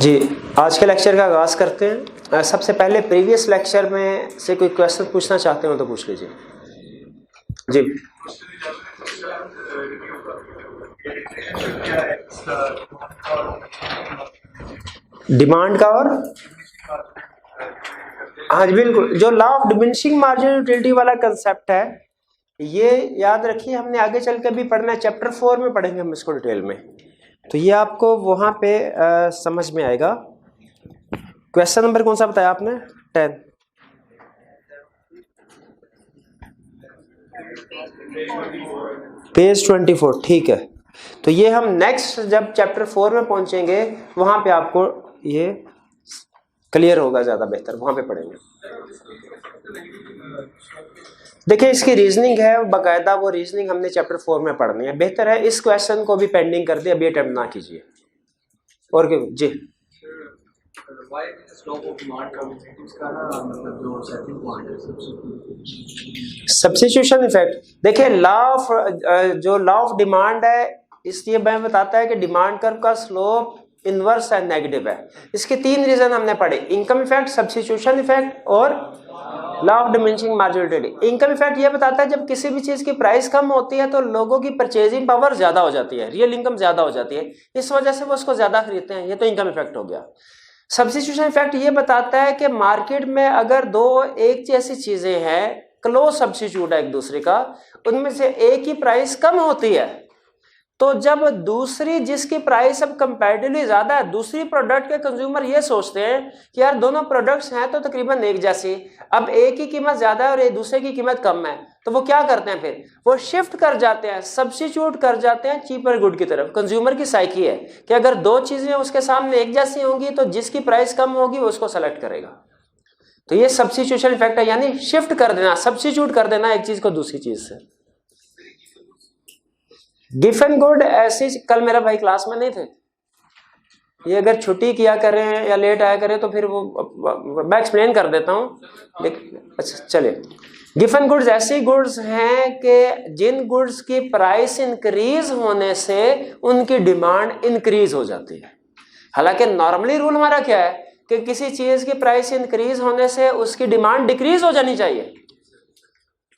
जी, आज के लेक्चर का आगाज़ करते हैं। सबसे पहले प्रीवियस लेक्चर में से कोई क्वेश्चन पूछना चाहते हो तो पूछ लीजिए। जी, डिमांड का और हाँ जी बिल्कुल, जो law of diminishing marginal utility वाला कंसेप्ट है, ये याद रखिए, हमने आगे चल के भी पढ़ना है। चैप्टर 4 में पढ़ेंगे हम इसको डिटेल में, तो ये आपको वहाँ पे समझ में आएगा। क्वेश्चन नंबर कौन सा बताया आपने? 10। पेज 24, ठीक है। तो ये हम नेक्स्ट जब चैप्टर 4 में पहुंचेंगे वहां पे आपको ये क्लियर होगा, ज्यादा बेहतर वहां पे पढ़ेंगे। देखिए, इसकी रीजनिंग है बाकायदा, वो रीजनिंग हमने चैप्टर 4 में पढ़नी है। बेहतर है इस क्वेश्चन को भी पेंडिंग कर दे, अभी अटेम्प्ट ना कीजिए। और क्या जी, सब्स्टिट्यूशन इफेक्ट। देखिए, जो लॉ ऑफ डिमांड है, इसलिए मैं बताता है कि डिमांड कर्व का स्लोप इनवर्स है, नेगेटिव है। इसके 3 रीजन हमने पढ़े: इनकम इफेक्ट, सब्स्टिट्यूशन इफेक्ट और law of diminishing marginal utility. Income effect ये बताता है जब किसी भी चीज की प्राइस कम होती है तो लोगों की परचेजिंग पावर ज्यादा हो जाती है, रियल इनकम ज्यादा हो जाती है, इस वजह से वो उसको ज्यादा खरीदते हैं। ये तो इनकम इफेक्ट हो गया। सब्स्टिट्यूशन इफेक्ट ये बताता है कि मार्केट में अगर दो एक जैसी चीजें हैं, क्लोज सब्स्टिट्यूट है एक दूसरे का, उनमें से एक की प्राइस कम होती है, तो जब दूसरी जिसकी प्राइस अब कंपैरेटिवली ज्यादा है, दूसरी प्रोडक्ट के कंज्यूमर ये सोचते हैं कि यार दोनों प्रोडक्ट्स हैं तो तकरीबन एक जैसी, अब एक की कीमत ज्यादा है और एक दूसरे की कीमत कम है, तो वो क्या करते हैं, फिर वो शिफ्ट कर जाते हैं, सब्स्टिट्यूट कर जाते हैं चीपर गुड की तरफ। कंज्यूमर की साइकी है कि अगर दो चीजें उसके सामने एक जैसी होंगी तो जिसकी प्राइस कम होगी वो उसको सेलेक्ट करेगा। तो ये सब्स्टिट्यूशन इफेक्ट है, यानी शिफ्ट कर देना, सब्स्टिट्यूट कर देना एक चीज को दूसरी चीज से। गिवन गुड ऐसी, कल मेरा भाई क्लास में नहीं थे, ये अगर छुट्टी किया करें या लेट आया करें तो फिर वो मैं एक्सप्लेन कर देता हूं। अच्छा चलिए, गिवन गुड्स ऐसी गुड्स हैं कि जिन गुड्स की प्राइस इंक्रीज होने से उनकी डिमांड इंक्रीज हो जाती है। हालांकि नॉर्मली रूल हमारा क्या है कि किसी चीज की प्राइस इंक्रीज होने से उसकी डिमांड डिक्रीज हो जानी चाहिए,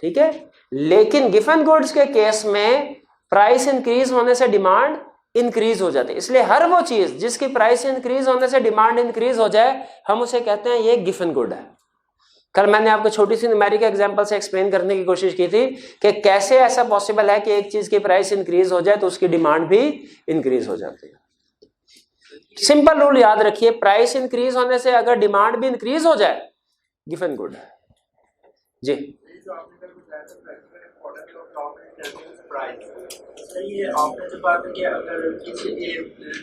ठीक है। लेकिन गिवन गुड्स के केस में प्राइस इंक्रीज होने से डिमांड इंक्रीज हो जाती है, इसलिए हर वो चीज जिसकी प्राइस इंक्रीज होने से डिमांड इंक्रीज हो जाए हम उसे कहते हैं ये गिवन गुड है। कल मैंने आपको छोटी सी न्यूमेरिकल एग्जांपल से एक्सप्लेन करने की कोशिश की थी कि कैसे ऐसा पॉसिबल है कि एक चीज की प्राइस इंक्रीज हो जाए तो उसकी डिमांड भी इंक्रीज हो जाती है। सिंपल रूल याद रखिए, प्राइस इंक्रीज होने से अगर डिमांड भी इंक्रीज हो जाए गिवन गुड है जी। ये आपने जो बात है कि अगर किसी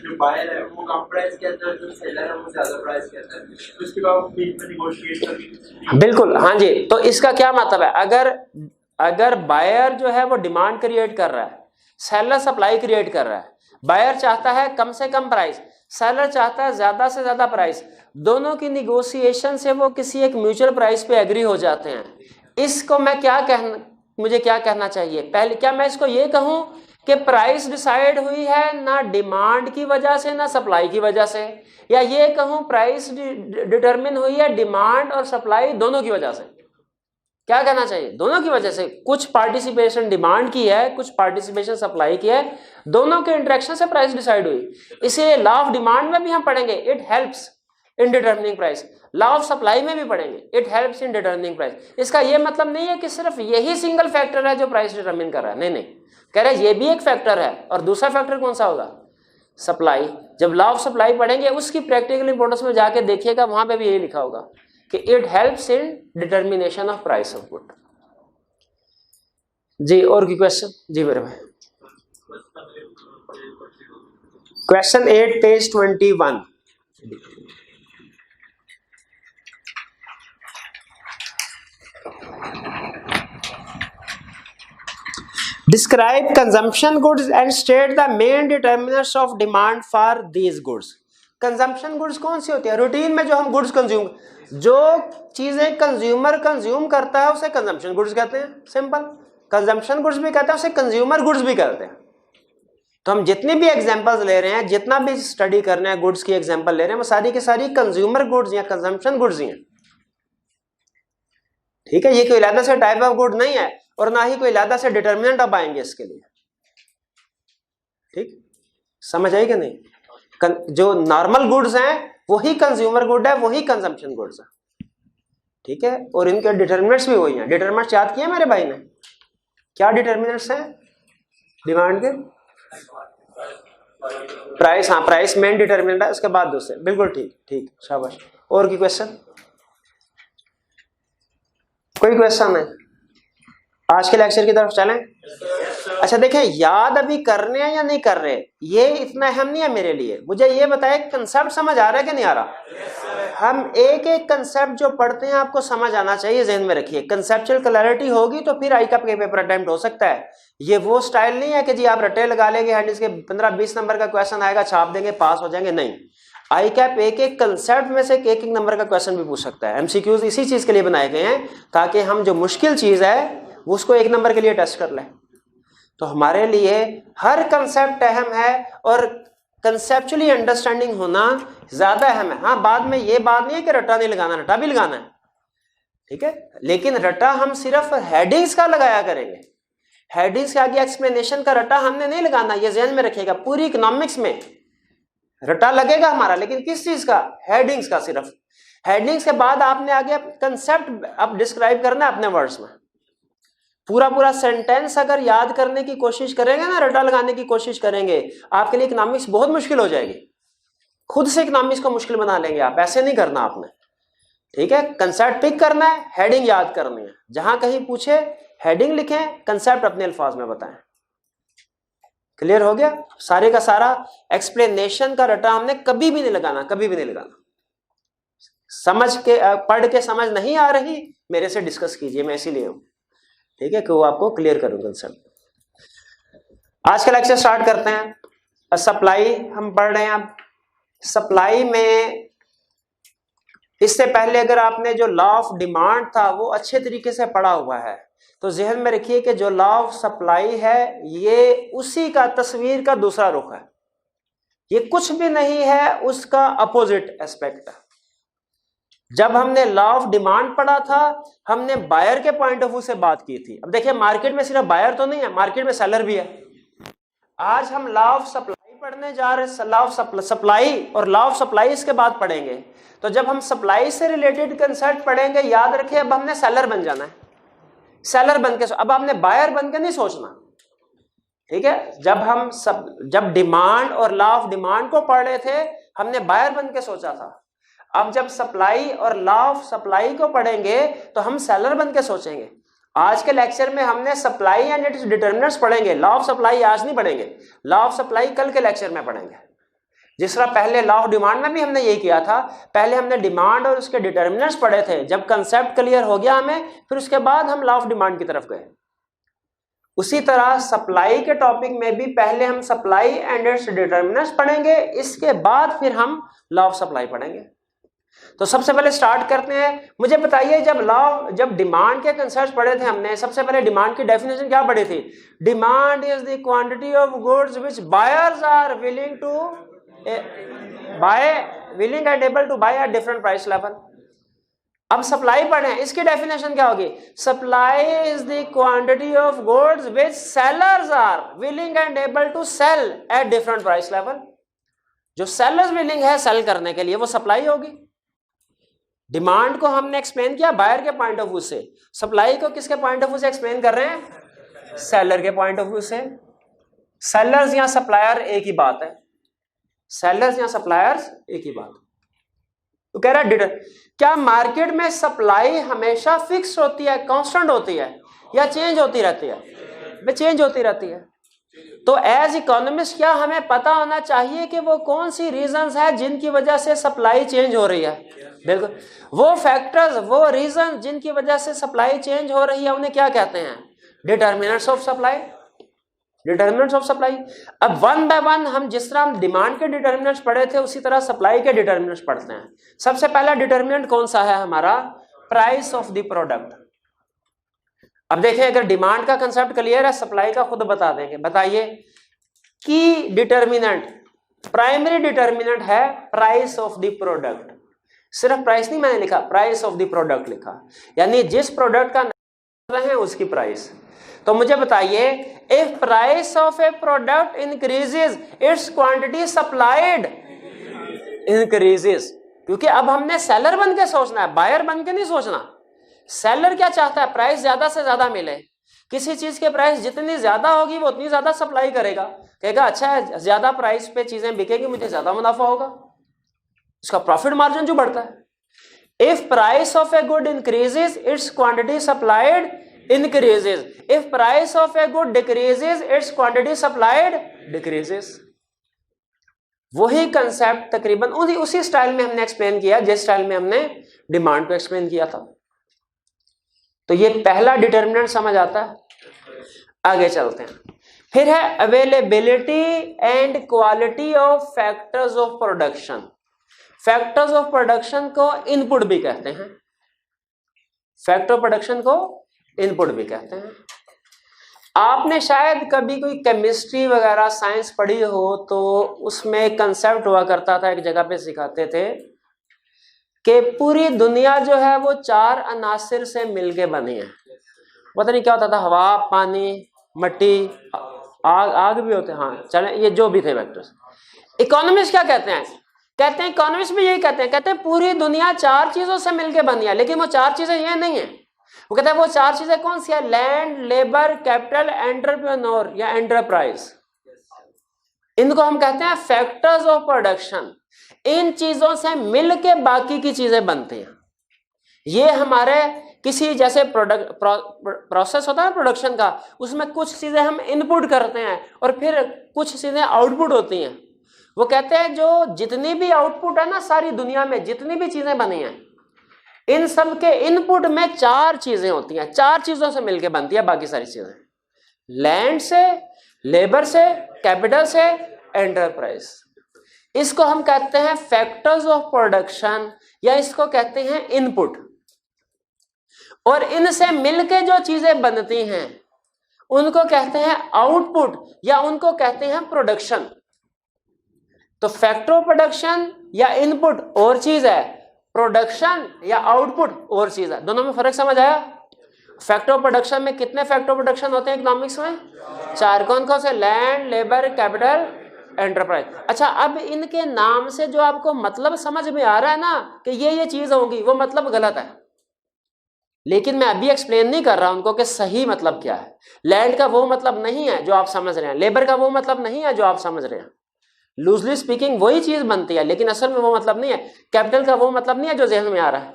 जो बायर है वो कम प्राइस कहता है, जो सेलर है वो ज्यादा प्राइस कहता है, तो उसके बाद बीच में नेगोशिएट करके। बिल्कुल, हाँ जी। तो इसका क्या मतलब है, अगर बायर जो है वो डिमांड क्रिएट कर रहा है, सेलर सप्लाई क्रिएट कर रहा है, बायर चाहता है कम से कम प्राइस, सेलर चाहता है ज्यादा से ज्यादा प्राइस, दोनों की निगोशिएशन से वो किसी एक म्यूचुअल प्राइस पे एग्री हो जाते हैं। इसको मुझे क्या कहना चाहिए, पहले क्या मैं इसको ये कहूं कि प्राइस डिसाइड हुई है ना डिमांड की वजह से ना सप्लाई की वजह से, या ये कहूं प्राइस डिटरमिन हुई है डिमांड और सप्लाई दोनों की वजह से? क्या कहना चाहिए, दोनों की वजह से। कुछ पार्टिसिपेशन डिमांड की है, कुछ पार्टिसिपेशन सप्लाई की है, दोनों के इंटरेक्शन से प्राइस डिसाइड हुई। इसे लॉ ऑफ डिमांड में भी हम पढ़ेंगे, it helps in determining price. Law of supply में भी पढ़ेंगे, it helps in determining price. इसका यह मतलब नहीं है कि सिर्फ यही सिंगल फैक्टर है जो प्राइस डिटरमिन कर रहा है, नहीं, कह रहे ये भी एक फैक्टर है। और दूसरा फैक्टर कौन सा होगा, सप्लाई। जब लॉ ऑफ सप्लाई पढ़ेंगे उसकी प्रैक्टिकल इंपोर्टेंस में जाके देखिएगा, वहां पे भी यही लिखा होगा कि it helps in determination of price of good जी। और की क्वेश्चन जी मेरे भाई? Question 8 page 21। Describe consumption goods and state the main determinants of demand for these goods. Consumption goods कौन सी होती है, रूटीन में जो हम गुड्स कंज्यूम, जो चीजें कंज्यूमर कंज्यूम करता है उसे कंजम्पशन गुड्स कहते हैं। सिंपल, कंजम्पशन गुड्स भी कहते हैं, उसे कंज्यूमर गुड्स भी कहते हैं। तो हम जितनी भी एग्जांपल्स ले रहे हैं, जितना भी स्टडी कर रहे हैं, गुड्स की एग्जांपल ले रहे हैं, वो सारी की सारी कंज्यूमर गुड्स या कंजम्पशन गुड्स ही हैं। ठीक है, ये कोई अलग से टाइप ऑफ गुड नहीं है और ना ही कोई अलग से डिटर्मिनेंट अब आएंगे इसके लिए। ठीक, समझ आई कि नहीं? जो नॉर्मल गुड्स हैं वही कंज्यूमर गुड है, वही कंजम्पशन गुड्स है। ठीक है, और इनके डिटर्मिनेंट्स भी वही हैं। डिटर्मिनेंट्स याद किए मेरे भाई ने? क्या डिटर्मिनेंट्स हैं डिमांड के? प्राइस, हाँ प्राइस मेन डिटर्मिनेंट है, उसके बाद दूसरे। बिल्कुल ठीक, ठीक, शाबाश। और की क्वेश्चन? कोई क्वेश्चन है? आज के लेक्चर की तरफ चलें। अच्छा देखें, याद अभी करने हैं या नहीं कर रहे, ये इतना अहम नहीं है मेरे लिए। मुझे ये बताए कंसेप्ट समझ आ रहा है कि नहीं आ रहा? हम एक एक कंसेप्ट जो पढ़ते हैं आपको समझ आना चाहिए, ज़हन में रखिए। कंसेप्चुअल क्लैरिटी होगी तो फिर आईकैप के पेपर अटेम्प्ट हो सकता है। ये वो स्टाइल नहीं है कि जी आप रटे लगा लेंगे एंड इसके 15-20 नंबर का क्वेश्चन आएगा, छाप देंगे, पास हो जाएंगे। नहीं, आईकैप एक एक कंसेप्ट में से एक एक नंबर का क्वेश्चन भी पूछ सकता है। एमसीक्यूज इसी चीज के लिए बनाए गए हैं ताकि हम जो मुश्किल चीज है उसको एक नंबर के लिए टेस्ट कर लें। तो हमारे लिए हर कंसेप्ट अहम है और कंसेप्चुअली अंडरस्टैंडिंग होना ज्यादा अहम है। हाँ, बाद में ये बात नहीं है कि रट्टा नहीं लगाना, रट्टा भी लगाना है, ठीक है, लेकिन रट्टा हम सिर्फ हेडिंग्स का लगाया करेंगे। हेडिंग्स के आगे एक्सप्लेनेशन का रट्टा हमने नहीं लगाना, ये ध्यान में रखिएगा। पूरी इकोनॉमिक्स में रट्टा लगेगा हमारा, लेकिन किस चीज का? हेडिंग्स का। सिर्फ हेडिंग्स के बाद आपने आगे कंसेप्ट अब डिस्क्राइब करना है अपने वर्ड्स में। पूरा पूरा सेंटेंस अगर याद करने की कोशिश करेंगे ना, रट्टा लगाने की कोशिश करेंगे, आपके लिए इकोनॉमिक्स बहुत मुश्किल हो जाएगी। खुद से इकोनॉमिक्स को मुश्किल बना लेंगे आप। ऐसे नहीं करना आपने, ठीक है। कंसेप्ट पिक करना है, हेडिंग याद करनी है। जहां कहीं पूछे हेडिंग लिखें, कंसेप्ट अपने अल्फाज में बताएं। क्लियर हो गया? सारे का सारा एक्सप्लेनेशन का रट्टा हमने कभी भी नहीं लगाना, कभी भी नहीं लगाना। समझ के पढ़ के समझ नहीं आ रही, मेरे से डिस्कस कीजिए, मैं इसीलिए हूं, ठीक है, कि वो आपको क्लियर करूं कंसेप्ट। आज का लेक्चर स्टार्ट करते हैं। सप्लाई हम पढ़ रहे हैं। अब सप्लाई में इससे पहले अगर आपने जो लॉ ऑफ डिमांड था वो अच्छे तरीके से पढ़ा हुआ है तो जहन में रखिए कि जो लॉ ऑफ सप्लाई है ये उसी का तस्वीर का दूसरा रुख है। ये कुछ भी नहीं है, उसका अपोजिट एस्पेक्ट है। जब हमने लॉ ऑफ डिमांड पढ़ा था, हमने बायर के पॉइंट ऑफ व्यू से बात की थी। अब देखिए, मार्केट में सिर्फ बायर तो नहीं है, मार्केट में सेलर भी है। आज हम लॉ ऑफ सप्लाई पढ़ने जा रहे हैं। लॉ ऑफ सप्लाई और लॉ ऑफ सप्लाई इसके बाद पढ़ेंगे। तो जब हम सप्लाई से रिलेटेड कंसेप्ट पढ़ेंगे, याद रखिए अब हमने सेलर बन जाना है। सेलर बन के, अब आपने बायर बन के नहीं सोचना, ठीक है। जब डिमांड और लॉ ऑफ डिमांड को पढ़ रहे थे, हमने बायर बन के सोचा था। अब जब सप्लाई और लॉ ऑफ सप्लाई को पढ़ेंगे तो हम सेलर बन के सोचेंगे। आज के लेक्चर में हमने सप्लाई एंड इट्स डिटरमिनेंट्स पढ़ेंगे। लॉ ऑफ सप्लाई आज नहीं पढ़ेंगे, लॉ ऑफ सप्लाई कल के लेक्चर में पढ़ेंगे। जिस तरह पहले लॉ ऑफ डिमांड में भी हमने यही किया था, पहले हमने डिमांड और उसके डिटरमिनेंट्स पढ़े थे। जब कंसेप्ट क्लियर हो गया हमें, फिर उसके बाद हम लॉ ऑफ डिमांड की तरफ गए। उसी तरह सप्लाई के टॉपिक में भी पहले हम सप्लाई एंड इट्स डिटरमिनेंट्स पढ़ेंगे, इसके बाद फिर हम लॉ ऑफ सप्लाई पढ़ेंगे। तो सबसे पहले स्टार्ट करते हैं। मुझे बताइए, जब डिमांड के कंसेप्ट पढ़े थे हमने, सबसे पहले डिमांड की डेफिनेशन क्या पढ़ी थी? Demand is the quantity of goods which buyers are willing to willing and able to buy at different price level. अब सप्लाई पढ़े, इसकी डेफिनेशन क्या होगी? Supply is the quantity of goods which sellers are willing and able to sell at different price level. जो sellers willing है sell करने के लिए, वो सप्लाई होगी। डिमांड को हमने एक्सप्लेन किया बायर के पॉइंट ऑफ व्यू से, सप्लाई को किसके पॉइंट ऑफ व्यू से एक्सप्लेन कर रहे हैं? सेलर के पॉइंट ऑफ व्यू से। सेलर्स या सप्लायर एक ही बात है, सेलर्स या सप्लायर्स एक ही बात। तो कह रहा है क्या मार्केट में सप्लाई हमेशा फिक्स होती है, कांस्टेंट होती है, या चेंज होती रहती है? वे चेंज होती रहती है। तो एज इकोनॉमिस्ट क्या हमें पता होना चाहिए कि वो कौन सी रीजंस है जिनकी वजह से सप्लाई चेंज हो रही है? बिल्कुल, वो फैक्टर्स, वो रीजन जिनकी वजह से सप्लाई चेंज हो रही है, उन्हें क्या कहते हैं? Determinants of supply. Determinants of supply. अब वन बाय वन हम जिस तरह हम डिमांड के डिटर्मिनेंट्स पढ़े थे, उसी तरह सप्लाई के डिटर्मिनेंट्स पढ़ते हैं। सबसे पहला डिटर्मिनेंट कौन सा है हमारा? Price of the product. अब देखिए, अगर डिमांड का कंसेप्ट क्लियर है, सप्लाई का खुद बता देंगे। बताइए, की डिटर्मिनेंट, प्राइमरी डिटर्मिनेंट है प्राइस ऑफ द प्रोडक्ट। सिर्फ प्राइस नहीं मैंने लिखा, प्राइस ऑफ द प्रोडक्ट लिखा, यानी जिस प्रोडक्ट का रहे हैं उसकी प्राइस। तो मुझे बताइए, if price of A product increases it's quantity supplied increases. क्योंकि अब हमने सेलर बन के सोचना है, बायर बन के नहीं सोचना। सेलर क्या चाहता है? प्राइस ज्यादा से ज्यादा मिले। किसी चीज के प्राइस जितनी ज्यादा होगी वो उतनी ज्यादा सप्लाई करेगा, कहेगा अच्छा है ज्यादा प्राइस पे चीजें बिकेगी, मुझे ज्यादा मुनाफा होगा, इसका प्रॉफिट मार्जिन जो बढ़ता है। If price of a good increases it's quantity supplied increases, if price of a good decreases it's quantity supplied decreases. वही कंसेप्ट तकरीबन उसी स्टाइल में हमने एक्सप्लेन किया जिस स्टाइल में हमने डिमांड को एक्सप्लेन किया था। तो ये पहला डिटर्मिनेंट समझ आता है। आगे चलते हैं। फिर है availability and quality of factors of production. Factors of production को इनपुट भी कहते हैं, फैक्टर ऑफ प्रोडक्शन को इनपुट भी कहते हैं। आपने शायद कभी कोई केमिस्ट्री वगैरह साइंस पढ़ी हो तो उसमें एक कंसेप्ट हुआ करता था, एक जगह पे सिखाते थे कि पूरी दुनिया जो है वो 4 अनासिर से मिलके बनी है। पता नहीं क्या होता था, हवा, पानी, मिट्टी, आग भी होते हैं, हाँ चले ये जो भी थे वेक्टर्स। इकोनॉमिस्ट क्या कहते हैं? कहते हैं इकोनॉमिस्ट भी यही कहते हैं पूरी दुनिया 4 चीजों से मिलके बनी है, लेकिन वो 4 चीजें ये नहीं है। वो कहते हैं वो 4 चीजें कौन सी है? लैंड, लेबर, कैपिटल, एंटरप्रेन्योर या एंटरप्राइज। इनको हम कहते हैं फैक्टर्स ऑफ प्रोडक्शन। इन चीजों से मिलके बाकी की चीजें बनती हैं। ये हमारे किसी जैसे प्रोसेस होता है प्रोडक्शन का, उसमें कुछ चीजें हम इनपुट करते हैं और फिर कुछ चीजें आउटपुट होती हैं। वो कहते हैं जो जितनी भी आउटपुट है ना सारी दुनिया में जितनी भी चीजें बनी हैं, इन सब के इनपुट में 4 चीजें होती हैं। 4 चीजों से मिलके बनती है बाकी सारी चीजें, लैंड से, लेबर से, कैपिटल से, एंटरप्राइज। इसको हम कहते हैं फैक्टर्स ऑफ प्रोडक्शन या इसको कहते हैं इनपुट। और इनसे मिलके जो चीजें बनती हैं उनको कहते हैं आउटपुट या उनको कहते हैं प्रोडक्शन। तो फैक्टर ऑफ प्रोडक्शन या इनपुट और चीज है, प्रोडक्शन या आउटपुट और चीज है। दोनों में फर्क समझ आया? फैक्टर ऑफ प्रोडक्शन में कितने फैक्टर ऑफ प्रोडक्शन होते हैं इकोनॉमिक्स में? 4। कौन कौन से? Land, labour, capital, enterprise. अच्छा, अब इनके नाम से जो आपको मतलब समझ में आ रहा है ना कि ये चीज होगी, वो मतलब गलत है। लेकिन मैं अभी एक्सप्लेन नहीं कर रहा उनको कि सही मतलब क्या है। लैंड का वो मतलब नहीं है जो आप समझ रहे हैं, लेबर का वो मतलब नहीं है जो आप समझ रहे हैं। लूजली स्पीकिंग वही चीज बनती है लेकिन असल में वो मतलब नहीं है। कैपिटल का वो मतलब नहीं है जो जहन में आ रहा है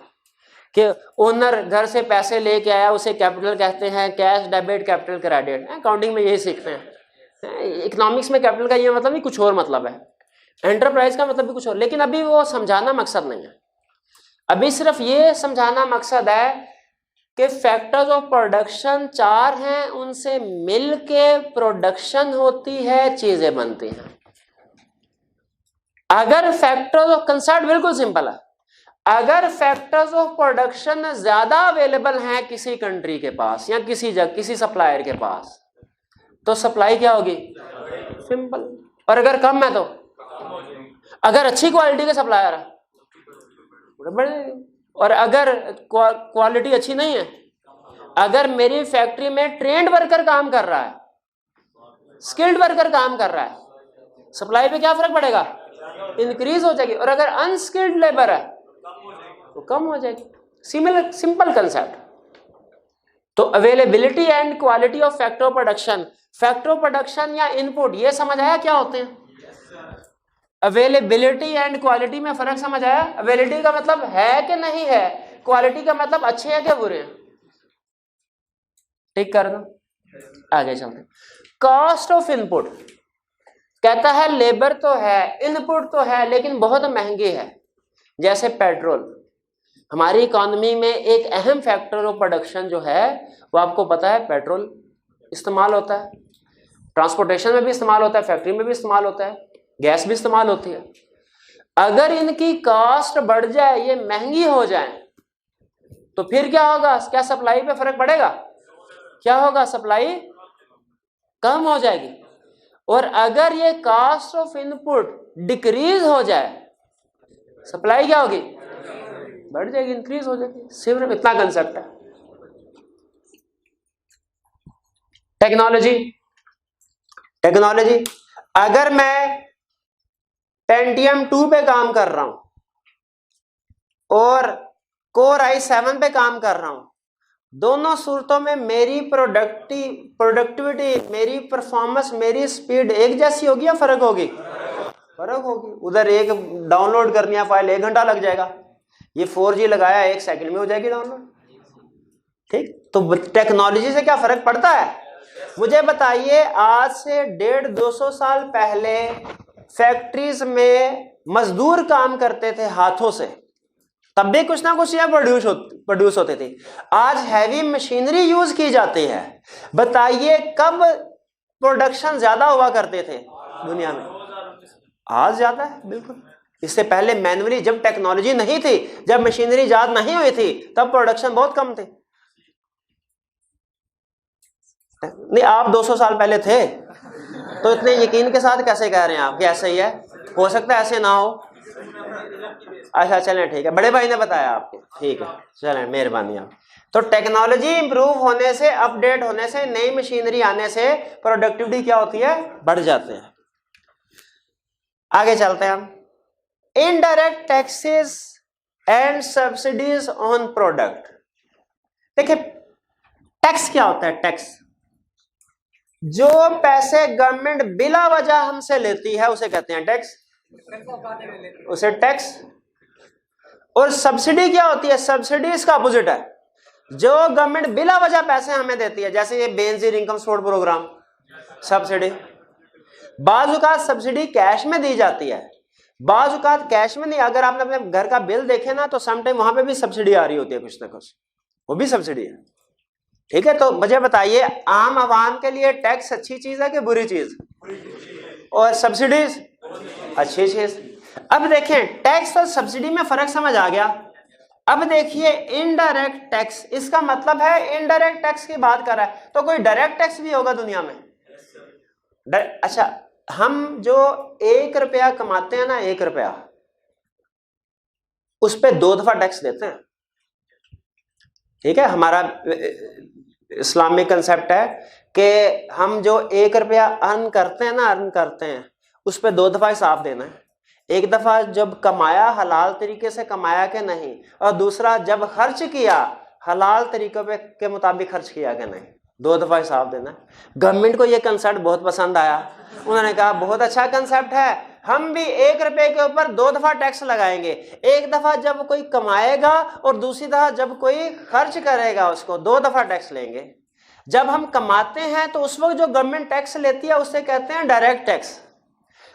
कि ओनर घर से पैसे लेके आया उसे कैपिटल कहते हैं, cash debit, capital credit. Accounting में यही सीखते हैं। इकोनॉमिक्स में कैपिटल का ये मतलब नहीं, कुछ और मतलब है। एंटरप्राइज का मतलब भी कुछ और, लेकिन अभी वो समझाना मकसद नहीं है। अभी सिर्फ ये समझाना मकसद है कि फैक्टर्स ऑफ प्रोडक्शन 4 हैं, उनसे मिलके प्रोडक्शन होती है, चीजें बनती हैं। अगर फैक्टर्स ऑफ कंसेप्ट बिल्कुल सिंपल है, अगर फैक्टर्स ऑफ प्रोडक्शन ज्यादा अवेलेबल हैं किसी कंट्री के पास या किसी सप्लायर के पास तो सप्लाई क्या होगी? सिंपल। और अगर कम है तो, अगर अच्छी क्वालिटी के सप्लायर है बढ़ेगी, और अगर क्वालिटी अच्छी नहीं है, अगर मेरी फैक्ट्री में ट्रेंड वर्कर काम कर रहा है, स्किल्ड वर्कर काम कर रहा है, सप्लाई पे क्या फर्क पड़ेगा? इंक्रीज हो जाएगी। और अगर अनस्किल्ड लेबर है तो कम हो जाएगी। Simple concept. तो availability and quality of factor of production, factor of production या इनपुट, ये समझ आया क्या होते हैं? अवेलेबिलिटी एंड क्वालिटी में फर्क समझ आया? अवेलेबिलिटी का मतलब है कि नहीं है, क्वालिटी का मतलब अच्छे हैं क्या बुरे हैं। ठीक कर दो, आगे चलते हैं। कॉस्ट ऑफ इनपुट कहता है लेबर तो है, इनपुट तो है, लेकिन बहुत महंगी है। जैसे पेट्रोल, हमारी इकोनॉमी में एक अहम फैक्टर ऑफ प्रोडक्शन जो है वो आपको पता है, पेट्रोल इस्तेमाल होता है, ट्रांसपोर्टेशन में भी इस्तेमाल होता है, फैक्ट्री में भी इस्तेमाल होता है, गैस भी इस्तेमाल होती है। अगर इनकी कॉस्ट बढ़ जाए, ये महंगी हो जाए, तो फिर क्या होगा? क्या सप्लाई पे फर्क पड़ेगा? क्या होगा? सप्लाई कम हो जाएगी। और अगर ये कॉस्ट ऑफ इनपुट डिक्रीज हो जाए, सप्लाई क्या होगी? बढ़ जाएगी, इंक्रीज हो जाएगी। सिर्फ इतना कंसेप्ट है। टेक्नोलॉजी, अगर मैं पेंटियम 2 पे काम कर रहा हूं और कोर i7 पे काम कर रहा हूं, दोनों सूरतों में मेरी प्रोडक्टिविटी, मेरी परफॉर्मेंस, मेरी स्पीड एक जैसी होगी या फर्क होगी? फर्क होगी। उधर एक डाउनलोड करनी है फाइल 1 घंटा लग जाएगा, ये 4G लगाया 1 सेकंड में हो जाएगी डाउनलोड। ठीक, तो टेक्नोलॉजी से क्या फर्क पड़ता है? मुझे बताइए, आज से 150-200 साल पहले फैक्ट्रीज में मजदूर काम करते थे हाथों से, तब भी कुछ ना कुछ यह प्रोड्यूस होते थे। आज हैवी मशीनरी यूज की जाती है। बताइए कब प्रोडक्शन ज्यादा हुआ करते थे दुनिया में? आज ज्यादा है, बिल्कुल। इससे पहले मैन्युअली, जब टेक्नोलॉजी नहीं थी, जब मशीनरी इजाद नहीं हुई थी, तब प्रोडक्शन बहुत कम थे। नहीं, आप 200 साल पहले थे तो इतने यकीन के साथ कैसे कह रहे हैं आप कि ऐसे ही है? हो सकता है ऐसे ना हो। अच्छा चलें, ठीक है, बड़े भाई ने बताया आपको, ठीक है, चलें, मेहरबानी आप। तो टेक्नोलॉजी इंप्रूव होने से, अपडेट होने से, नई मशीनरी आने से प्रोडक्टिविटी क्या होती है? बढ़ जाते हैं। आगे चलते हैं हम। Indirect taxes and subsidies on product. देखिए टैक्स क्या होता है? टैक्स, जो पैसे गवर्नमेंट बिला वजह हमसे लेती है उसे कहते हैं टैक्स, उसे टैक्स। और सब्सिडी क्या होती है? सब्सिडी इसका अपोजिट है, जो गवर्नमेंट बिला वजह पैसे हमें देती है, जैसे ये Benazir income support program, subsidy. बाजुकात सब्सिडी कैश में दी जाती है, बाजुकात कैश में नहीं। अगर आपने अपने घर का बिल देखे ना, तो समटाइम वहां पे भी सब्सिडी आ रही होती है, कुछ ना कुछ, वो भी सब्सिडी है। ठीक है, तो मुझे बताइए, आम आवाम के लिए टैक्स अच्छी चीज है कि बुरी चीज? और सब्सिडीज अच्छी चीज। अब देखें, टैक्स और सब्सिडी में फर्क समझ आ गया। अब देखिए इनडायरेक्ट टैक्स, इसका मतलब है इनडायरेक्ट टैक्स की बात कर रहा है, तो कोई डायरेक्ट टैक्स भी होगा दुनिया में? अच्छा, हम जो 1 रुपया कमाते हैं ना, 1 रुपया, उस पर 2 दफा टैक्स देते हैं। ठीक है, हमारा इस्लामिक कंसेप्ट है कि हम जो 1 रुपया अर्न करते हैं, उस पर 2 दफा हिसाब देना है। एक दफा जब कमाया हलाल तरीके से कमाया कि नहीं, और दूसरा जब खर्च किया हलाल तरीकों पे के मुताबिक खर्च किया कि नहीं, 2 दफा हिसाब देना है। गवर्नमेंट को ये कंसेप्ट बहुत पसंद आया, उन्होंने कहा बहुत अच्छा कंसेप्ट है, हम भी 1 रुपए के ऊपर 2 दफा टैक्स लगाएंगे। एक दफा जब कोई कमाएगा और दूसरी दफा जब कोई खर्च करेगा, उसको 2 दफा टैक्स लेंगे। जब हम कमाते हैं तो उस वक्त जो गवर्नमेंट टैक्स लेती है उसे कहते हैं डायरेक्ट टैक्स,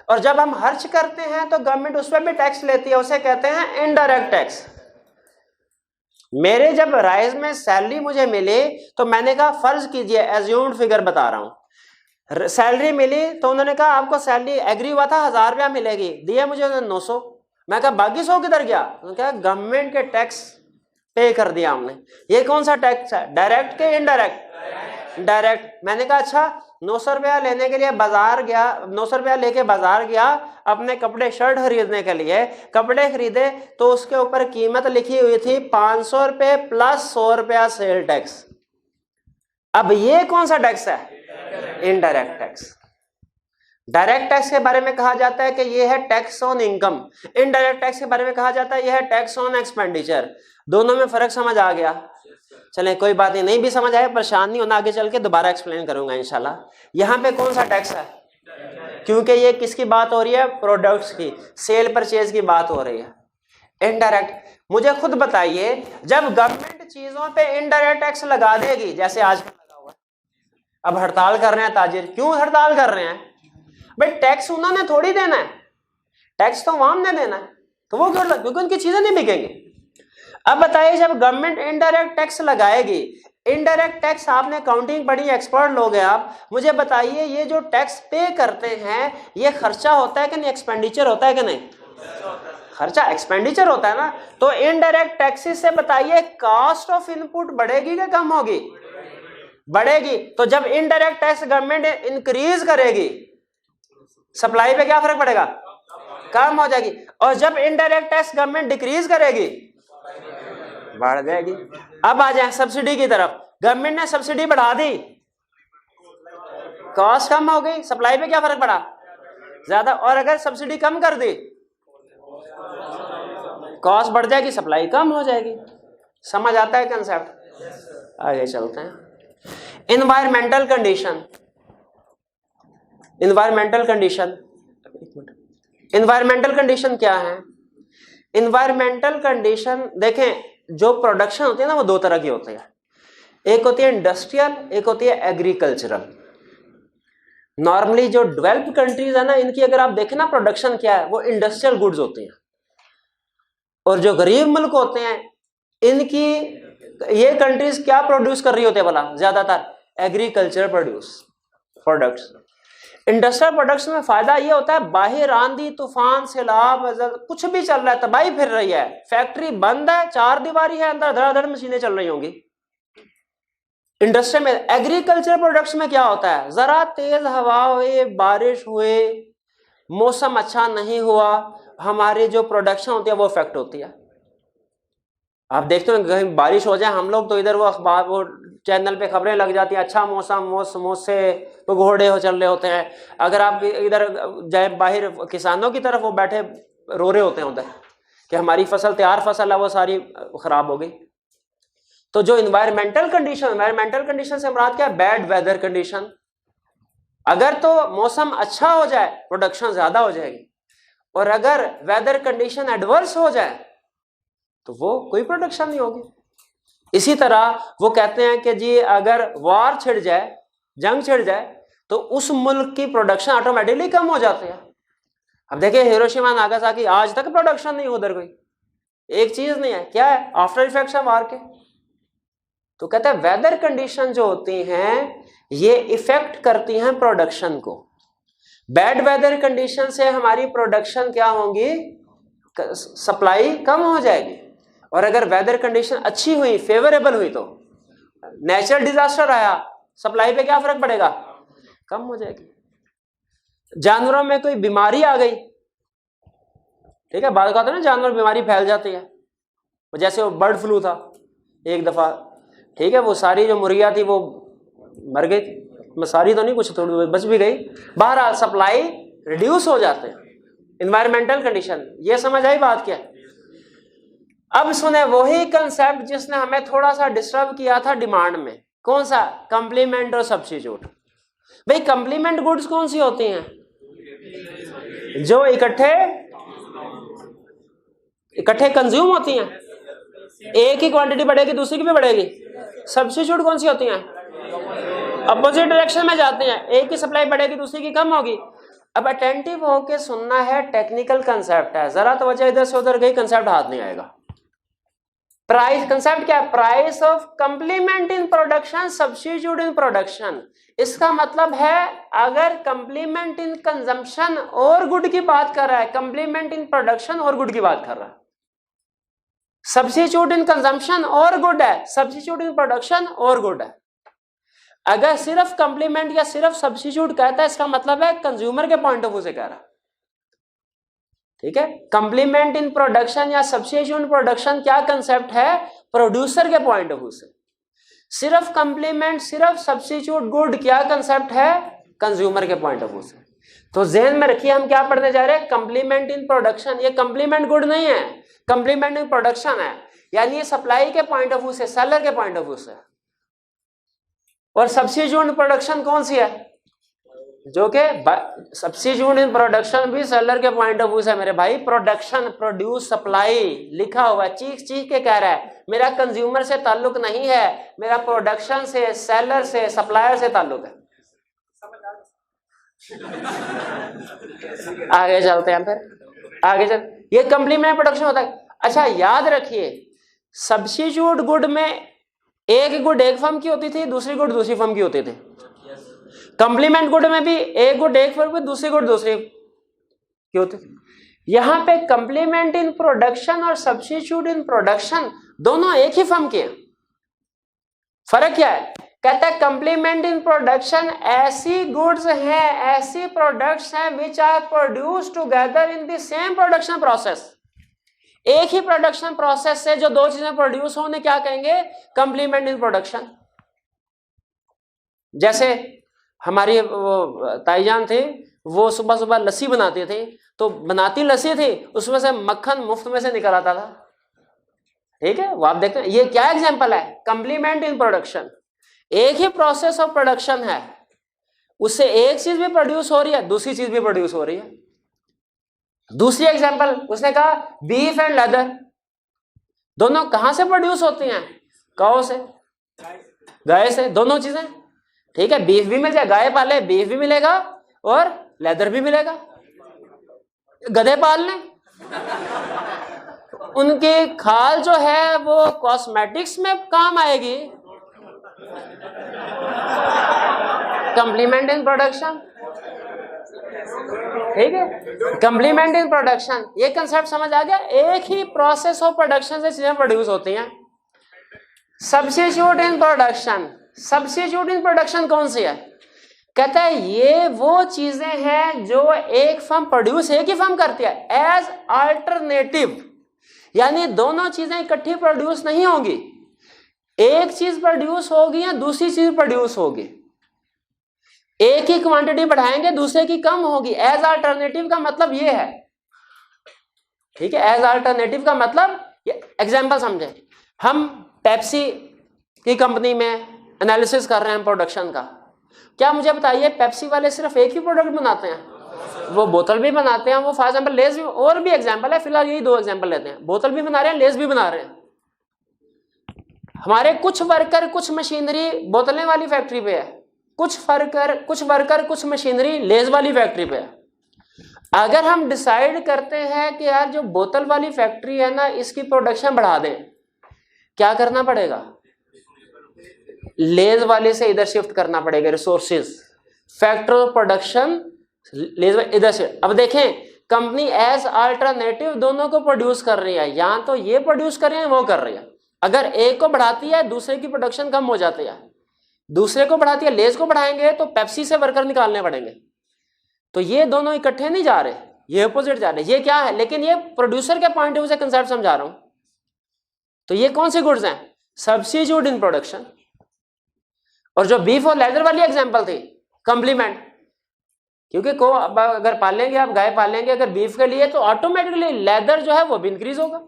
और जब हम खर्च करते हैं तो गवर्नमेंट उस पर भी टैक्स लेती है, उसे कहते हैं इनडायरेक्ट टैक्स। मेरे जब राइज में सैलरी मुझे मिली तो मैंने कहा, फर्ज कीजिए, एज्यूम्ड फिगर बता रहा हूं, सैलरी मिली तो उन्होंने कहा आपको सैलरी एग्री हुआ था 1000 रुपया मिलेगी, दिया मुझे 900। मैं कहा बाकी 100 किधर गया? उन्होंने कहा गवर्नमेंट के टैक्स पे कर दिया हमने। ये कौन सा टैक्स है, डायरेक्ट के इनडायरेक्ट? डायरेक्ट। मैंने कहा अच्छा, 900 रुपया लेने के लिए बाजार गया, 900 रुपया लेके बाजार गया अपने कपड़े शर्ट खरीदने के लिए, कपड़े खरीदे तो उसके ऊपर कीमत लिखी हुई थी 500 रुपये प्लस 100 रुपया सेल टैक्स। अब ये कौन सा टैक्स है? Indirect tax. डायरेक्ट टैक्स के बारे में कहा जाता है कि यह है tax on income, indirect tax के बारे में कहा जाता है यह है टैक्स ऑन एक्सपेंडिचर। दोनों में फर्क समझ आ गया? चलें कोई बात नहीं भी समझ आए परेशान नहीं होना, आगे चल के दोबारा एक्सप्लेन करूंगा इंशाल्लाह। यहाँ पे कौन सा टैक्स है? क्योंकि ये किसकी बात हो रही है? प्रोडक्ट्स की, सेल परचेज की बात हो रही है। इनडायरेक्ट, मुझे खुद बताइए, जब गवर्नमेंट चीजों पे इनडायरेक्ट टैक्स लगा देगी, जैसे आज लगा हुआ, अब हड़ताल कर रहे हैं ताजिर, क्यों हड़ताल कर रहे हैं भाई? टैक्स उन्होंने थोड़ी देना है, टैक्स तो आवाम ने देना है, तो वो क्यों? क्योंकि उनकी चीजें नहीं बिकेंगी। अब बताइए, जब गवर्नमेंट इनडायरेक्ट टैक्स लगाएगी, इनडायरेक्ट टैक्स आपने अकाउंटिंग पढ़ी, एक्सपर्ट लोग हैं आप, मुझे बताइए ये जो टैक्स पे करते हैं ये खर्चा होता है कि नहीं, एक्सपेंडिचर होता है कि नहीं? खर्चा, एक्सपेंडिचर होता है ना। तो इनडायरेक्ट टैक्सेस से बताइए कॉस्ट ऑफ इनपुट बढ़ेगी कि कम होगी? बढ़ेगी। तो जब इनडायरेक्ट टैक्स गवर्नमेंट इंक्रीज करेगी सप्लाई पे क्या फर्क पड़ेगा? कम हो जाएगी। और जब इनडायरेक्ट टैक्स गवर्नमेंट डिक्रीज करेगी, बढ़ जाएगी। अब आ जाए सब्सिडी की तरफ। गवर्नमेंट ने सब्सिडी बढ़ा दी, कॉस्ट कम हो गई, सप्लाई पे क्या फर्क पड़ा? ज्यादा। और अगर सब्सिडी कम कर दी, कॉस्ट बढ़ जाएगी, सप्लाई कम हो जाएगी। समझ आता है कंसेप्ट? आगे चलते हैं। Environmental condition. Environmental condition, environmental condition क्या है? इन्वायरमेंटल कंडीशन देखें, जो प्रोडक्शन होती है ना वो दो तरह की होती है। एक होती है इंडस्ट्रियल, एक होती है एग्रीकल्चरल। नॉर्मली जो डेवलप्ड कंट्रीज है ना, इनकी अगर आप देखें ना प्रोडक्शन क्या है, वो इंडस्ट्रियल गुड्स होती हैं। और जो गरीब मुल्क होते हैं, इनकी ये कंट्रीज क्या प्रोड्यूस कर रही होती है भला? ज्यादातर एग्रीकल्चर प्रोडक्ट्स। इंडस्ट्रियल प्रोडक्ट्स में फायदा ये होता है, बाहर आंधी तूफान सैलाब कुछ भी चल रहा है, तबाही फिर रही है, फैक्ट्री बंद है, चार दीवारी है, अंदर धड़ाधड़ मशीनें चल रही होंगी। इंडस्ट्री में। एग्रीकल्चर प्रोडक्ट्स में क्या होता है, जरा तेज हवा हुई, बारिश हुए, मौसम अच्छा नहीं हुआ, हमारी जो प्रोडक्शन होती है वो इफेक्ट होती है। आप देखते हो कहीं बारिश हो जाए, हम लोग तो इधर वो अखबार वो चैनल पे खबरें लग जाती है, अच्छा मौसम से घोड़े हो चल रहे होते हैं। अगर आप इधर जाए बाहर, किसानों की तरफ वो बैठे रो रहे होते हैं उधर कि हमारी फसल, तैयार फसल है, वो सारी खराब हो गई। तो जो इन्वायरमेंटल कंडीशन से मुराद क्या है? Bad weather condition. अगर तो मौसम अच्छा हो जाए, प्रोडक्शन ज्यादा हो जाएगी, और अगर वेदर कंडीशन एडवर्स हो जाए तो वो कोई प्रोडक्शन नहीं होगी। इसी तरह वो कहते हैं कि जी अगर वार छिड़ जाए, जंग छिड़ जाए, तो उस मुल्क की प्रोडक्शन ऑटोमेटिकली कम हो जाती है। अब देखिए हिरोशिमा नागासाकी, आज तक प्रोडक्शन नहीं उधर, कोई एक चीज नहीं है। क्या है? आफ्टर इफेक्ट्स है वार के। तो कहते हैं वेदर कंडीशन जो होती हैं ये इफेक्ट करती हैं प्रोडक्शन को। बैड वेदर कंडीशन से हमारी प्रोडक्शन क्या होंगी? सप्लाई कम हो जाएगी। और अगर वेदर कंडीशन अच्छी हुई, फेवरेबल हुई, तो नेचुरल डिजास्टर आया, सप्लाई पे क्या फर्क पड़ेगा? कम हो जाएगी। जानवरों में कोई बीमारी आ गई, ठीक है, बाद कहते हैं ना जानवर बीमारी फैल जाती है, जैसे वो बर्ड फ्लू था एक दफा, ठीक है, वो सारी जो मुर्गियां थी वो मर गई, सारी तो नहीं, कुछ थोड़ी बच भी गई। बहरहाल सप्लाई रिड्यूस हो जाते हैं। इन्वायरमेंटल कंडीशन, ये समझ आई बात क्या? अब सुने वही कंसेप्ट जिसने हमें थोड़ा सा डिस्टर्ब किया था डिमांड में। कौन सा? कंप्लीमेंट और सब्स्टिट्यूट। भाई कंप्लीमेंट गुड्स कौन सी होती हैं? जो इकट्ठे कंज्यूम होती हैं, एक ही क्वांटिटी बढ़ेगी दूसरी की भी बढ़ेगी। सब्स्टिट्यूट कौन सी होती हैं? अपोजिट डायरेक्शन में जाते हैं, एक की सप्लाई बढ़ेगी दूसरी की कम होगी। अब अटेंटिव होके सुनना है, टेक्निकल कंसेप्ट है, जरा तो वजह इधर से उधर गई, कंसेप्ट हाथ नहीं आएगा। प्राइस कंसेप्ट क्या है? Price of complement in production, substitute in production. इसका मतलब है अगर कंप्लीमेंट इन कंजम्पशन और गुड की बात कर रहा है, कंप्लीमेंट इन प्रोडक्शन और गुड की बात कर रहा है, सब्स्टिट्यूट इन कंजम्पशन और गुड है, सब्स्टिट्यूट इन प्रोडक्शन और गुड है। अगर सिर्फ कंप्लीमेंट या सिर्फ सब्स्टिट्यूट कहता है, इसका मतलब है कंज्यूमर के पॉइंट ऑफ व्यू से कह रहा है, ठीक है। कंप्लीमेंट इन प्रोडक्शन या सब्स्टिट्यूट इन प्रोडक्शन क्या कंसेप्ट है? प्रोड्यूसर के पॉइंट ऑफ व्यू से। सिर्फ कंप्लीमेंट, सिर्फ सब्स्टिट्यूट गुड क्या कंसेप्ट है? कंज्यूमर के पॉइंट ऑफ व्यू से। तो जहन में रखिए हम क्या पढ़ने जा रहे हैं? Complement in production. ये कंप्लीमेंट गुड नहीं है, कंप्लीमेंट इन प्रोडक्शन है, यानी ये सप्लाई के पॉइंट ऑफ व्यू से, सेलर के पॉइंट ऑफ व्यू से। और सब्स्टिट्यूट इन प्रोडक्शन कौन सी है? जो कि सब्स्टिट्यूट इन प्रोडक्शन भी सेलर के पॉइंट ऑफ व्यू से। मेरे भाई प्रोडक्शन, प्रोड्यूस, सप्लाई लिखा हुआ है, चीख चीख के कह रहा है मेरा कंज्यूमर से ताल्लुक नहीं है, मेरा प्रोडक्शन से, सेलर से, सप्लायर से ताल्लुक है। आगे चलते हैं, फिर आगे चल, ये कंप्लीमेंट प्रोडक्शन होता है। अच्छा याद रखिए, सब्स्टिट्यूट गुड में एक गुड एक फर्म की होती थी, दूसरी गुड दूसरी फर्म की होती थी। कंप्लीमेंट गुड में भी एक गुड एक फर्म की, दूसरी गुड दूसरी की होती थी। यहां पे कंप्लीमेंट इन प्रोडक्शन और सब्स्टिट्यूट इन प्रोडक्शन दोनों एक ही फर्म के हैं। फर्क क्या है? कहता है कंप्लीमेंट इन प्रोडक्शन ऐसी गुड्स हैं, ऐसी प्रोडक्ट्स हैं which are produce together in the same production process. एक ही प्रोडक्शन प्रोसेस से जो दो चीजें प्रोड्यूस हो उन्हें क्या कहेंगे? Complement in production. जैसे हमारी ताईजान थे, वो सुबह सुबह लस्सी बनाते थे, तो बनाती लस्सी थी, उसमें से मक्खन मुफ्त में से निकल आता था। ठीक है, वो आप देखते हैं, ये क्या एग्जांपल है? Complement in production. एक ही प्रोसेस ऑफ प्रोडक्शन है, उससे एक चीज भी प्रोड्यूस हो रही है, दूसरी चीज भी प्रोड्यूस हो रही है। दूसरी एग्जांपल उसने कहा बीफ एंड लेदर, दोनों कहां से प्रोड्यूस होती हैं? काऊ से, गाय से, दोनों चीजें। ठीक है, बीफ भी मिल जाए, गाय पाले बीफ भी मिलेगा और लेदर भी मिलेगा। गधे पाल लें, उनकी खाल जो है वो कॉस्मेटिक्स में काम आएगी। Complement in production. ठीक है, कंप्लीमेंट इन प्रोडक्शन, ये कंसेप्ट समझ आ गया। एक ही प्रोसेस ऑफ प्रोडक्शन से चीजें प्रोड्यूस होती हैं। Substitute in production, substitute in production कौन सी है? कहता है ये वो चीजें हैं जो एक फर्म प्रोड्यूस एक ही फर्म करती है एज अल्टरनेटिव, यानी दोनों चीजें इकट्ठी प्रोड्यूस नहीं होंगी, एक चीज प्रोड्यूस होगी या दूसरी चीज प्रोड्यूस होगी। एक ही क्वांटिटी बढ़ाएंगे, दूसरे की कम होगी। एज अल्टरनेटिव का मतलब ये है। ठीक है, एज अल्टरनेटिव का मतलब, एग्जांपल समझे, हम पेप्सी की कंपनी में एनालिसिस कर रहे हैं प्रोडक्शन का। क्या मुझे बताइए, पेप्सी वाले सिर्फ एक ही प्रोडक्ट बनाते हैं? वो बोतल भी बनाते हैं, वो फॉर एग्जाम्पल लेस भी, और भी एग्जाम्पल है, फिलहाल यही दो एग्जाम्पल लेते हैं। बोतल भी बना रहे हैं, लेस भी बना रहे हैं। हमारे कुछ वर्कर कुछ मशीनरी बोतलें वाली फैक्ट्री पे है, कुछ वर्कर कुछ मशीनरी लेस वाली फैक्ट्री पे है। अगर हम डिसाइड करते हैं कि यार जो बोतल वाली फैक्ट्री है ना, इसकी प्रोडक्शन बढ़ा दें, क्या करना पड़ेगा? लेज वाले से इधर शिफ्ट करना पड़ेगा रिसोर्सेज, फैक्टर ऑफ प्रोडक्शन लेज इधर से। अब देखें, कंपनी एज अल्टरनेटिव दोनों को प्रोड्यूस कर रही है, या तो ये प्रोड्यूस कर रही है, वो कर रही है। अगर एक को बढ़ाती है, दूसरे की प्रोडक्शन कम हो जाती है। दूसरे को बढ़ाती है, लेज को बढ़ाएंगे तो पेप्सी से वर्कर निकालने पड़ेंगे। तो ये दोनों इकट्ठे नहीं जा रहे, ये अपोजिट जा रहे। ये क्या है? लेकिन ये प्रोड्यूसर के पॉइंट ऑफ व्यू से कंसेप्ट समझा रहा हूं। तो ये कौन सी गुड्स हैं? Substitute in production. और जो बीफ और लेदर वाली एग्जांपल थी, कंप्लीमेंट। क्योंकि को अगर पालेंगे आप, गाय पालेंगे अगर बीफ के लिए, तो ऑटोमेटिकली लेदर जो है वो भी इंक्रीज होगा।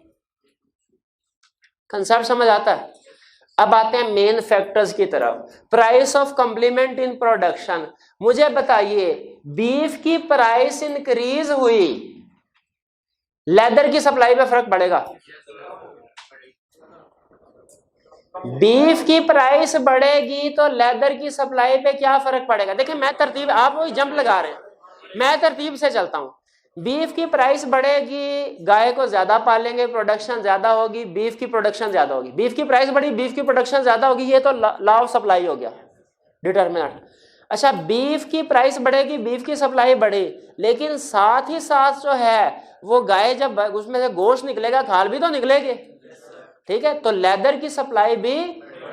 कंसेप्ट समझ आता है? अब आते हैं मेन फैक्टर्स की तरफ। Price of complement in production. मुझे बताइए, बीफ की प्राइस इंक्रीज हुई, लेदर की सप्लाई पे फर्क पड़ेगा? बीफ की प्राइस बढ़ेगी तो लेदर की सप्लाई पे क्या फर्क पड़ेगा? देखिए मैं तरतीब, आप वही जंप लगा रहे हैं, मैं तरतीब से चलता हूं। बीफ की प्राइस बढ़ेगी, गाय को ज्यादा पालेंगे, प्रोडक्शन ज्यादा होगी, बीफ की प्रोडक्शन ज्यादा होगी। बीफ की प्राइस बढ़ी, बीफ की प्रोडक्शन ज्यादा होगी, ये तो लॉ ऑफ सप्लाई हो गया, डिटर्मिनेंट। अच्छा, बीफ की प्राइस बढ़ेगी, बीफ की सप्लाई बढ़ी, लेकिन साथ ही साथ जो है वो गाय जब उसमें से गोश्त निकलेगा, खाल भी तो निकलेगी। ठीक है, तो लेदर की सप्लाई भी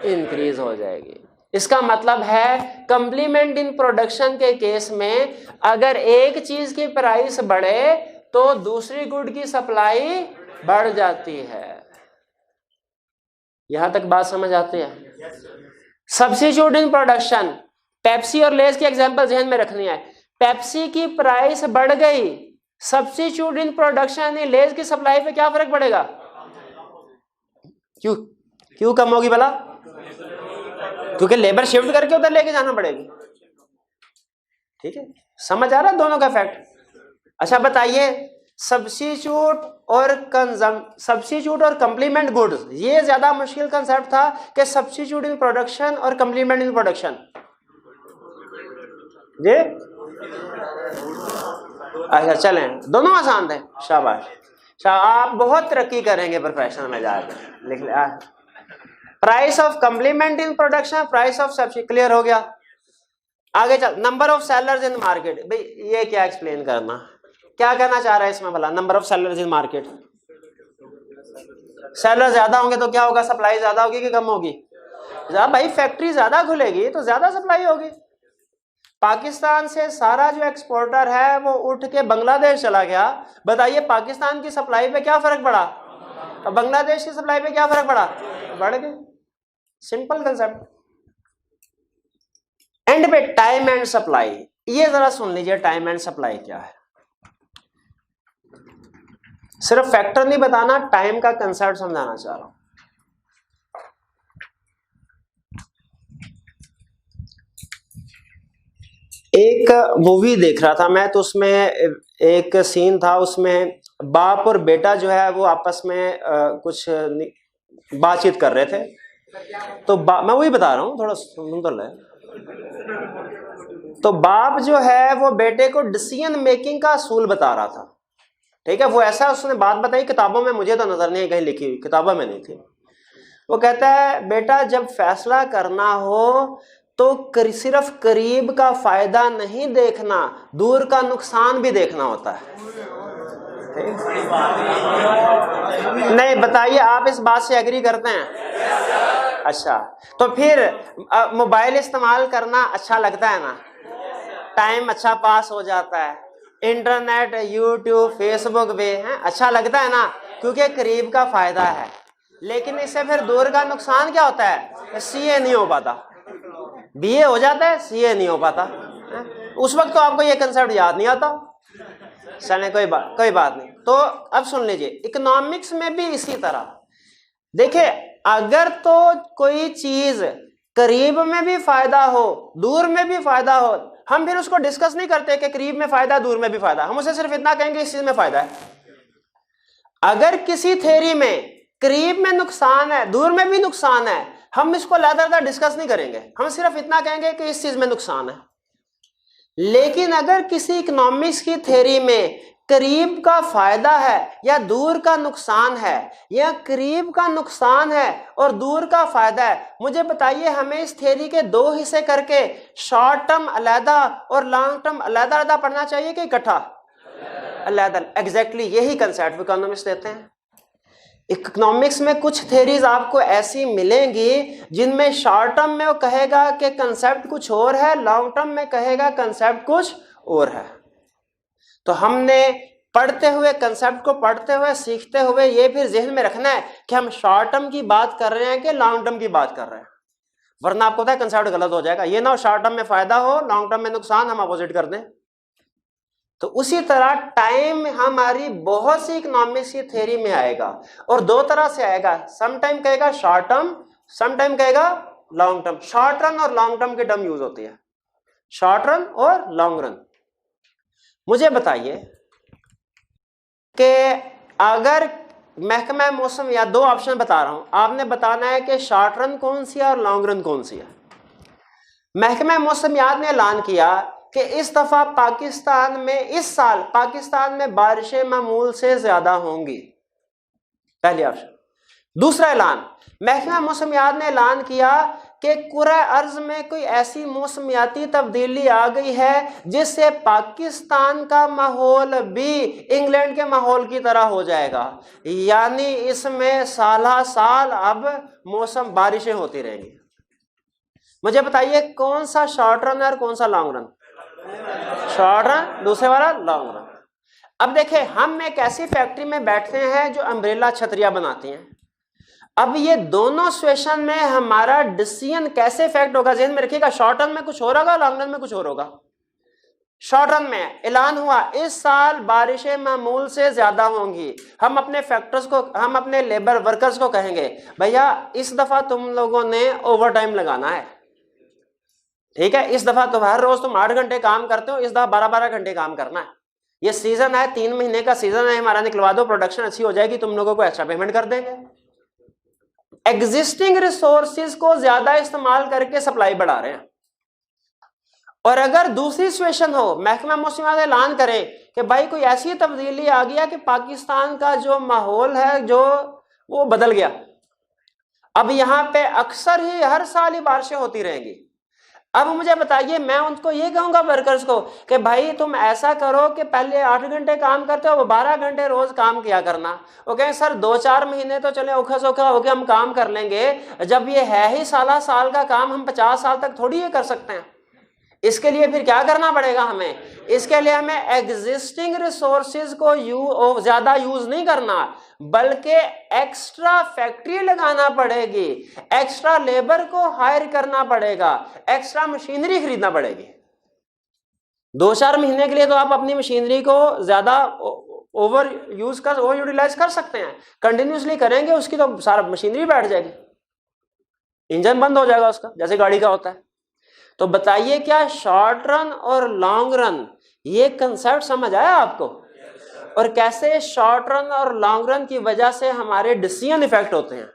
इंक्रीज हो जाएगी। इसका मतलब है कंप्लीमेंट इन प्रोडक्शन के केस में अगर एक चीज की प्राइस बढ़े तो दूसरी गुड की सप्लाई बढ़ जाती है। यहां तक बात समझ आती है? सब्स्टिट्यूट इन प्रोडक्शन, पेप्सी और लेस की एग्जांपल ध्यान में रखनी है। पेप्सी की प्राइस बढ़ गई, सब्स्टिट्यूट इन प्रोडक्शन यानी लेस की सप्लाई पे क्या फर्क पड़ेगा? क्यों कम होगी भला? क्योंकि लेबर शिफ्ट करके उधर लेके जाना पड़ेगी। ठीक है, समझ आ रहा है दोनों का फैक्ट? अच्छा बताइए, सब्स्टिट्यूट और कंप्लीमेंट गुड्स, ये ज्यादा मुश्किल कंसेप्ट था कि सब्स्टिट्यूट इन प्रोडक्शन और कंप्लीमेंट इन प्रोडक्शन। जी अच्छा, चलें, दोनों आसान थे। शाबाश, आप बहुत तरक्की करेंगे प्रोफेशन में जाकर। लिख लिया, price of complement in production, price of substitute, clear हो गया। आगे चल, number of sellers in market. भाई ये क्या एक्सप्लेन करना, क्या कहना चाह रहा है इसमें भला? Number of sellers in market, seller ज्यादा होंगे तो क्या होगा? सप्लाई ज्यादा होगी कि कम होगी? भाई फैक्ट्री ज्यादा खुलेगी तो ज्यादा सप्लाई होगी। पाकिस्तान से सारा जो एक्सपोर्टर है वो उठ के बांग्लादेश चला गया, बताइए पाकिस्तान की सप्लाई पे क्या फर्क पड़ा और बांग्लादेश की सप्लाई पे क्या फर्क पड़ा, बढ़ गए। Simple concept. एंड पे टाइम एंड सप्लाई, ये जरा सुन लीजिए टाइम एंड सप्लाई क्या है। सिर्फ फैक्टर नहीं बताना, टाइम का कंसेप्ट समझाना चाह रहा हूं। एक मूवी देख रहा था मैं, तो उसमें एक सीन था, उसमें बाप और बेटा जो है वो आपस में कुछ बातचीत कर रहे थे। तो मैं वही बता रहा हूँ, थोड़ा सुन तो ले। तो बाप जो है वो बेटे को डिसीजन मेकिंग का असूल बता रहा था, ठीक है। वो ऐसा उसने बात बताई, किताबों में मुझे तो नजर नहीं कहीं लिखी हुई, किताबों में नहीं थी। वो कहता है बेटा जब फैसला करना हो तो सिर्फ करीब का फायदा नहीं देखना, दूर का नुकसान भी देखना होता है। नहीं बताइए, आप इस बात से एग्री करते हैं? अच्छा, तो फिर मोबाइल इस्तेमाल करना अच्छा लगता है ना, टाइम अच्छा पास हो जाता है, इंटरनेट यूट्यूब फेसबुक पे है अच्छा लगता है ना, क्योंकि करीब का फायदा है। लेकिन इससे फिर दूर का नुकसान क्या होता है, सीए नहीं हो पाता, बीए हो जाता है, सीए नहीं हो पाता। उस वक्त तो आपको ये कंसेप्ट याद नहीं आता, चले कोई बात नहीं। तो अब सुन लीजिए, इकोनॉमिक्स में भी इसी तरह देखिए, अगर तो कोई चीज करीब में भी फायदा हो दूर में भी फायदा हो, हम फिर उसको डिस्कस नहीं करते कि करीब में फायदा दूर में भी फायदा, हम उसे सिर्फ इतना कहेंगे इस चीज में फायदा है। अगर किसी थ्योरी में करीब में नुकसान है दूर में भी नुकसान है, हम इसको लगातार डिस्कस नहीं करेंगे, हम सिर्फ इतना कहेंगे कि इस चीज में नुकसान है। लेकिन अगर किसी इकोनॉमिक्स की थ्योरी में करीब का फायदा है या दूर का नुकसान है, या करीब का नुकसान है और दूर का फायदा है, मुझे बताइए हमें इस थ्योरी के दो हिस्से करके शॉर्ट टर्म अलहदा और लॉन्ग टर्म अलहदा अलहदा पढ़ना चाहिए कि इकट्ठा अलहदा? एग्जैक्टली यही कंसेप्ट इकोनॉमिक्स देते हैं। इकोनॉमिक्स में कुछ थ्योरीज आपको ऐसी मिलेंगी जिनमें शॉर्ट टर्म में वो कहेगा कि कंसेप्ट कुछ और है, लॉन्ग टर्म में कहेगा कंसेप्ट कुछ और है। तो हमने पढ़ते हुए, कंसेप्ट को पढ़ते हुए सीखते हुए ये फिर जहन में रखना है कि हम शॉर्ट टर्म की बात कर रहे हैं कि लॉन्ग टर्म की बात कर रहे हैं, वरना आपको पता है कंसेप्ट गलत हो जाएगा। ये ना शॉर्ट टर्म में फायदा हो लॉन्ग टर्म में नुकसान, हम अपोजिट कर दें। तो उसी तरह टाइम हमारी बहुत सी इकोनॉमिक्स की थ्योरी में आएगा और दो तरह से आएगा, सम टाइम कहेगा शॉर्ट टर्म, सम टाइम कहेगा लॉन्ग टर्म। शॉर्ट रन और लॉन्ग टर्म की टर्म यूज होती है, शॉर्ट रन और लॉन्ग रन। मुझे बताइए कि अगर महकमा मौसम, या दो ऑप्शन बता रहा हूं, आपने बताना है कि शॉर्ट रन कौन सी है और लॉन्ग रन कौन सी है। महकमा मौसमियात ने ऐलान किया कि इस दफा पाकिस्तान में, इस साल पाकिस्तान में बारिशें मामूल से ज्यादा होंगी, पहली ऑप्शन। दूसरा ऐलान, महकमा मौसमियात ने ऐलान किया कि कुरे अर्ज में कोई ऐसी मौसमियाती तब्दीली आ गई है जिससे पाकिस्तान का माहौल भी इंग्लैंड के माहौल की तरह हो जाएगा, यानी इसमें साला साल अब मौसम बारिशें होती रहेंगी। मुझे बताइए कौन सा शॉर्ट रन है और कौन सा लॉन्ग रन? शॉर्ट रन, दूसरे वाला लॉन्ग रन। अब देखें, हम एक ऐसी फैक्ट्री में बैठते हैं जो अम्ब्रेला छतरियां बनाती हैं। अब ये दोनों सिचुएशन में हमारा डिसीजन कैसे इफेक्ट होगा, ज़हन में रखिएगा। शॉर्ट रन में कुछ हो होगा, लॉन्ग रन में कुछ और होगा। शॉर्ट रन में ऐलान हुआ इस साल बारिशें मामूल से ज्यादा होंगी, हम अपने फैक्टर्स को, हम अपने लेबर वर्कर्स को कहेंगे भैया इस दफा तुम लोगों ने ओवर टाइम लगाना है, ठीक है, इस दफा तो हर रोज तुम 8 घंटे काम करते हो, इस दफा 12-12 घंटे काम करना है। ये सीजन है, 3 महीने का सीजन है, हमारा निकलवा दो, प्रोडक्शन अच्छी हो जाएगी, तुम लोगों को एक्स्ट्रा पेमेंट कर देंगे। एग्जिस्टिंग रिसोर्सेज को ज्यादा इस्तेमाल करके सप्लाई बढ़ा रहे हैं। और अगर दूसरी सिचुएशन हो, महकमा मौसमियात ऐलान करें कि भाई कोई ऐसी तब्दीली आ गया कि पाकिस्तान का जो माहौल है जो वो बदल गया, अब यहां पे अक्सर ही हर साल ही बारिशें होती रहेंगी, अब मुझे बताइए, मैं उनको ये कहूंगा वर्कर्स को कि भाई तुम ऐसा करो कि पहले 8 घंटे काम करते हो, वो 12 घंटे रोज काम किया करना। वो कहें सर 2-4 महीने तो चले औखा सौखा होके हम काम कर लेंगे, जब ये है ही साल का काम, हम 50 साल तक थोड़ी ये कर सकते हैं। इसके लिए फिर क्या करना पड़ेगा हमें? इसके लिए हमें एग्जिस्टिंग रिसोर्सेज को ज्यादा यूज नहीं करना, बल्कि एक्स्ट्रा फैक्ट्री लगाना पड़ेगी, एक्स्ट्रा लेबर को हायर करना पड़ेगा, एक्स्ट्रा मशीनरी खरीदना पड़ेगी। 2-4 महीने के लिए तो आप अपनी मशीनरी को ज्यादा ओवर यूटिलाइज कर सकते हैं। कंटिन्यूसली करेंगे उसकी तो सारा मशीनरी बैठ जाएगी, इंजन बंद हो जाएगा उसका, जैसे गाड़ी का होता है। तो बताइए क्या शॉर्ट रन और लॉन्ग रन, ये कंसेप्ट समझ आया आपको? और कैसे शॉर्ट रन और लॉन्ग रन की वजह से हमारे डिसीजन इफेक्ट होते हैं।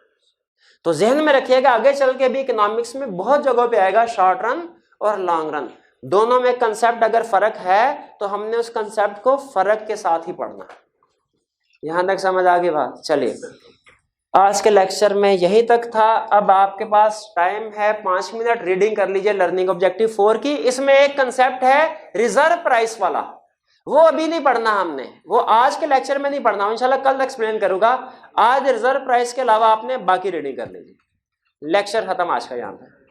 तो जहन में रखिएगा, आगे चल के भी इकोनॉमिक्स में बहुत जगहों पे आएगा शॉर्ट रन और लॉन्ग रन, दोनों में कंसेप्ट अगर फर्क है तो हमने उस कंसेप्ट को फर्क के साथ ही पढ़ना। यहां तक समझ आ गई बात? चलिए, आज के लेक्चर में यही तक था। अब आपके पास टाइम है 5 मिनट, रीडिंग कर लीजिए लर्निंग ऑब्जेक्टिव 4 की। इसमें एक कंसेप्ट है रिजर्व प्राइस वाला, वो अभी नहीं पढ़ना हमने, वो आज के लेक्चर में नहीं पढ़ना, इंशाल्लाह कल एक्सप्लेन करूंगा। आज रिजर्व प्राइस के अलावा आपने बाकी रीडिंग कर लीजिए। लेक्चर खत्म आज का यहाँ पे।